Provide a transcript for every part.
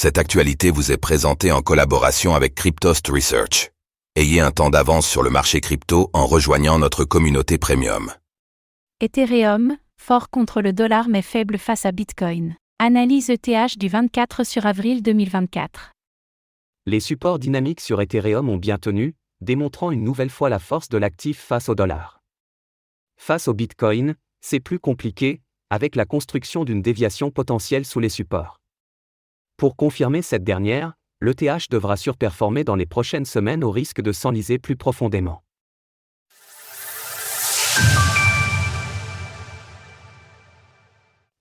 Cette actualité vous est présentée en collaboration avec Cryptost Research. Ayez un temps d'avance sur le marché crypto en rejoignant notre communauté premium. Ethereum, fort contre le dollar mais faible face à Bitcoin. Analyse ETH du 24 sur avril 2024. Les supports dynamiques sur Ethereum ont bien tenu, démontrant une nouvelle fois la force de l'actif face au dollar. Face au Bitcoin, c'est plus compliqué, avec la construction d'une déviation potentielle sous les supports. Pour confirmer cette dernière, l'ETH devra surperformer dans les prochaines semaines au risque de s'enliser plus profondément.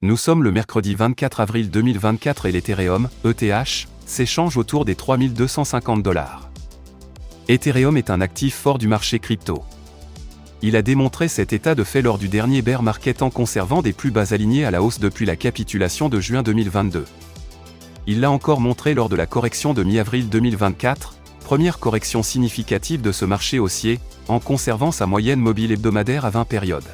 Nous sommes le mercredi 24 avril 2024 et l'Ethereum, ETH, s'échange autour des $3250. Ethereum est un actif fort du marché crypto. Il a démontré cet état de fait lors du dernier bear market en conservant des plus bas alignés à la hausse depuis la capitulation de juin 2022. Il l'a encore montré lors de la correction de mi-avril 2024, première correction significative de ce marché haussier, en conservant sa moyenne mobile hebdomadaire à 20 périodes.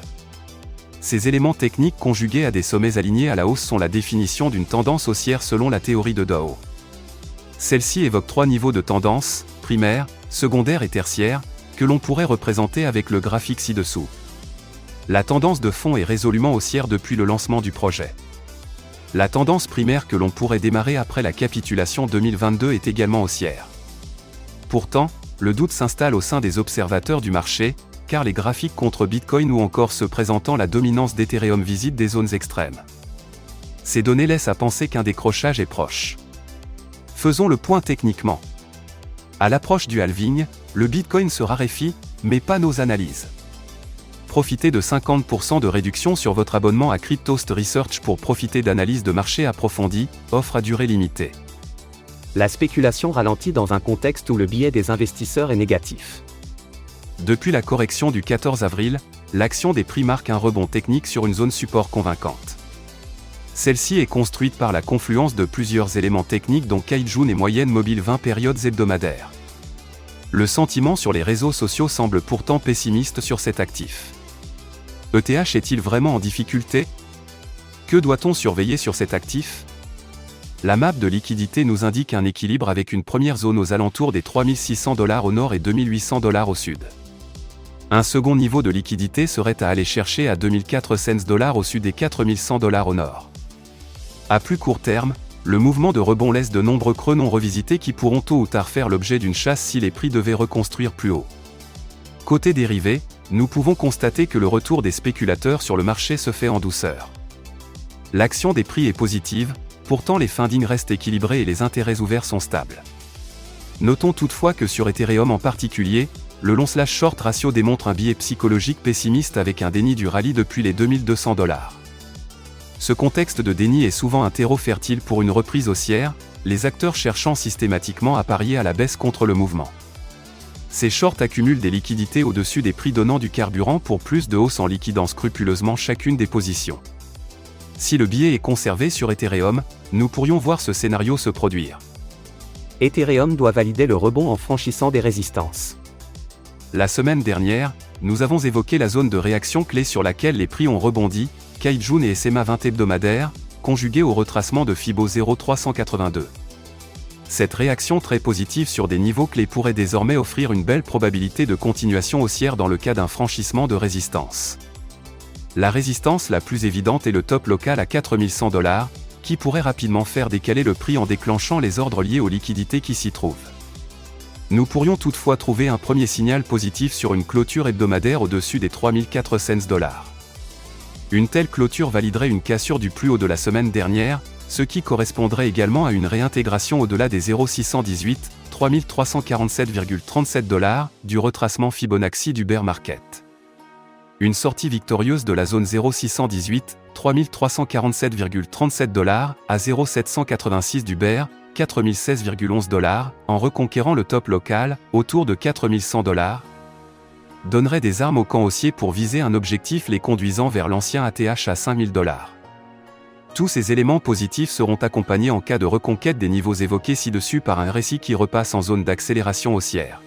Ces éléments techniques conjugués à des sommets alignés à la hausse sont la définition d'une tendance haussière selon la théorie de Dow. Celle-ci évoque trois niveaux de tendance, primaire, secondaire et tertiaire, que l'on pourrait représenter avec le graphique ci-dessous. La tendance de fond est résolument haussière depuis le lancement du projet. La tendance primaire que l'on pourrait démarrer après la capitulation 2022 est également haussière. Pourtant, le doute s'installe au sein des observateurs du marché, car les graphiques contre Bitcoin ou encore ceux présentant la dominance d'Ethereum visitent des zones extrêmes. Ces données laissent à penser qu'un décrochage est proche. Faisons le point techniquement. À l'approche du halving, le Bitcoin se raréfie, mais pas nos analyses. Profitez de 50% de réduction sur votre abonnement à Cryptost Research pour profiter d'analyses de marché approfondies, offre à durée limitée. La spéculation ralentit dans un contexte où le biais des investisseurs est négatif. Depuis la correction du 14 avril, l'action des prix marque un rebond technique sur une zone support convaincante. Celle-ci est construite par la confluence de plusieurs éléments techniques dont Kijun et moyenne mobile 20 périodes hebdomadaires. Le sentiment sur les réseaux sociaux semble pourtant pessimiste sur cet actif. ETH est-il vraiment en difficulté? Que doit-on surveiller sur cet actif? La map de liquidité nous indique un équilibre avec une première zone aux alentours des $3600 au nord et $2800 au sud. Un second niveau de liquidité serait à aller chercher à $2400 au sud et $4100 au nord. À plus court terme, le mouvement de rebond laisse de nombreux creux non revisités qui pourront tôt ou tard faire l'objet d'une chasse si les prix devaient reconstruire plus haut. Côté dérivé, nous pouvons constater que le retour des spéculateurs sur le marché se fait en douceur. L'action des prix est positive, pourtant les fundings restent équilibrés et les intérêts ouverts sont stables. Notons toutefois que sur Ethereum en particulier, le long/short ratio démontre un biais psychologique pessimiste avec un déni du rallye depuis les $2200. Ce contexte de déni est souvent un terreau fertile pour une reprise haussière, les acteurs cherchant systématiquement à parier à la baisse contre le mouvement. Ces shorts accumulent des liquidités au-dessus des prix donnant du carburant pour plus de hausse en liquidant scrupuleusement chacune des positions. Si le biais est conservé sur Ethereum, nous pourrions voir ce scénario se produire. Ethereum doit valider le rebond en franchissant des résistances. La semaine dernière, nous avons évoqué la zone de réaction clé sur laquelle les prix ont rebondi, Kijun et SMA 20 hebdomadaires, conjugués au retracement de Fibo 0,382. Cette réaction très positive sur des niveaux clés pourrait désormais offrir une belle probabilité de continuation haussière dans le cas d'un franchissement de résistance. La résistance la plus évidente est le top local à $4100, qui pourrait rapidement faire décaler le prix en déclenchant les ordres liés aux liquidités qui s'y trouvent. Nous pourrions toutefois trouver un premier signal positif sur une clôture hebdomadaire au-dessus des $3400. Une telle clôture validerait une cassure du plus haut de la semaine dernière, ce qui correspondrait également à une réintégration au-delà des 0,618, $3347,37 du retracement Fibonacci du bear market. Une sortie victorieuse de la zone 0,618, $3347,37 à 0,786 du bear, $4016,11, en reconquérant le top local, autour de $4100, donnerait des armes au camp haussier pour viser un objectif les conduisant vers l'ancien ATH à $5000. Tous ces éléments positifs seront accompagnés en cas de reconquête des niveaux évoqués ci-dessus par un récit qui repasse en zone d'accélération haussière.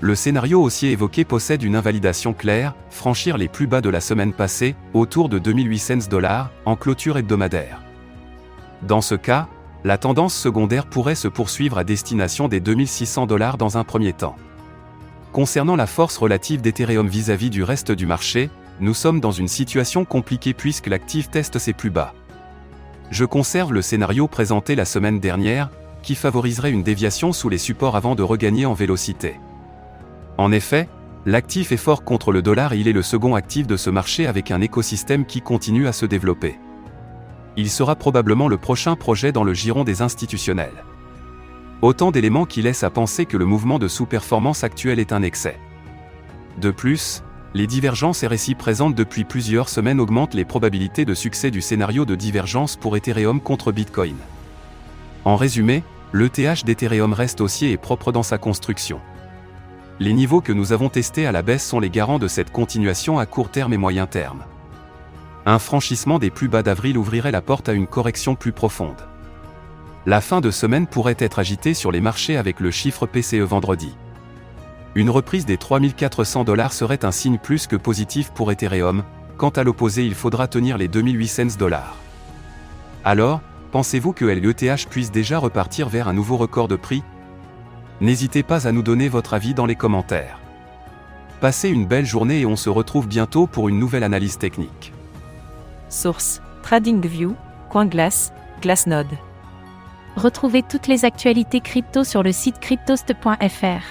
Le scénario haussier évoqué possède une invalidation claire, franchir les plus bas de la semaine passée, autour de $2800, en clôture hebdomadaire. Dans ce cas, La tendance secondaire pourrait se poursuivre à destination des 2600 $ dans un premier temps. Concernant la force relative d'Ethereum vis-à-vis du reste du marché, nous sommes dans une situation compliquée puisque l'actif teste ses plus bas. Je conserve le scénario présenté la semaine dernière, qui favoriserait une déviation sous les supports avant de regagner en vélocité. En effet, l'actif est fort contre le dollar et il est le second actif de ce marché avec un écosystème qui continue à se développer. Il sera probablement le prochain projet dans le giron des institutionnels. Autant d'éléments qui laissent à penser que le mouvement de sous-performance actuel est un excès. De plus, les divergences RSI présentes depuis plusieurs semaines augmentent les probabilités de succès du scénario de divergence pour Ethereum contre Bitcoin. En résumé, l'ETH d'Ethereum reste haussier et propre dans sa construction. Les niveaux que nous avons testés à la baisse sont les garants de cette continuation à court terme et moyen terme. Un franchissement des plus bas d'avril ouvrirait la porte à une correction plus profonde. La fin de semaine pourrait être agitée sur les marchés avec le chiffre PCE vendredi. Une reprise des 3400 $ serait un signe plus que positif pour Ethereum, quant à l'opposé il faudra tenir les 2800 $. Alors, pensez-vous que l'ETH puisse déjà repartir vers un nouveau record de prix? N'hésitez pas à nous donner votre avis dans les commentaires. Passez une belle journée et on se retrouve bientôt pour une nouvelle analyse technique. Source: TradingView, CoinGlass, Glassnode. Retrouvez toutes les actualités crypto sur le site cryptost.fr.